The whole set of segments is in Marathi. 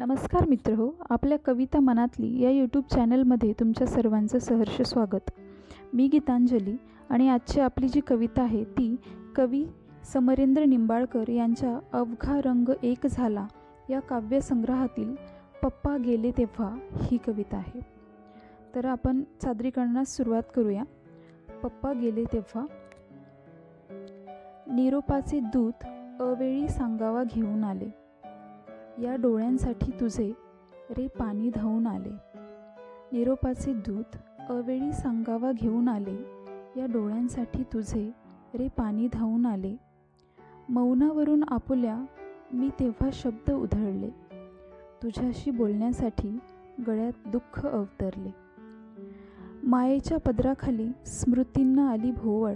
नमस्कार मित्रहो, आपल्या कविता मनातली या यूट्यूब चॅनलमध्ये तुमच्या सर्वांचं सहर्ष स्वागत. मी गीतांजली आणि आजची आपली जी कविता आहे ती कवी समरेंद्र निंबाळकर यांच्या अवघा रंग एक झाला या काव्यसंग्रहातील पप्पा गेले तेव्हा ही कविता आहे. तर आपण सादरीकरणास सुरुवात करूया. पप्पा गेले तेव्हा. निरोपाचे दूत अवेळी सांगावा घेऊन आले, या डोळ्यांसाठी तुझे रे पाणी धावून आले. निरोपाचे दूत अवेळी सांगावा घेऊन आले, या डोळ्यांसाठी तुझे रे पाणी धावून आले. मौनावरून आपुल्या मी तेव्हा शब्द उधळले, तुझ्याशी बोलण्यासाठी गळ्यात दुःख अवतरले. मायेच्या पदराखाली स्मृतींना आली भोवळ,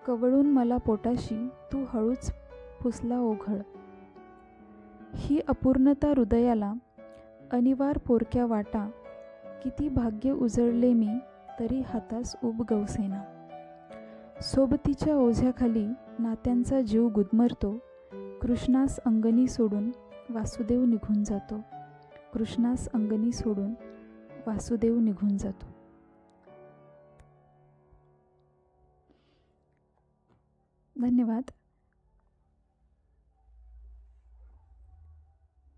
कवळून मला पोटाशी तू हळूच पुसला ओघळ. ही अपूर्णता हृदयाला अनिवार पोरक्या वाटा, किती भाग्य उजळले मी तरी हातास उब गवसेना. सोबतीच्या ओझ्याखाली नात्यांचा जीव गुदमरतो, कृष्णास अंगणी सोडून वासुदेव निघून जातो. कृष्णास अंगणी सोडून वासुदेव निघून जातो. धन्यवाद.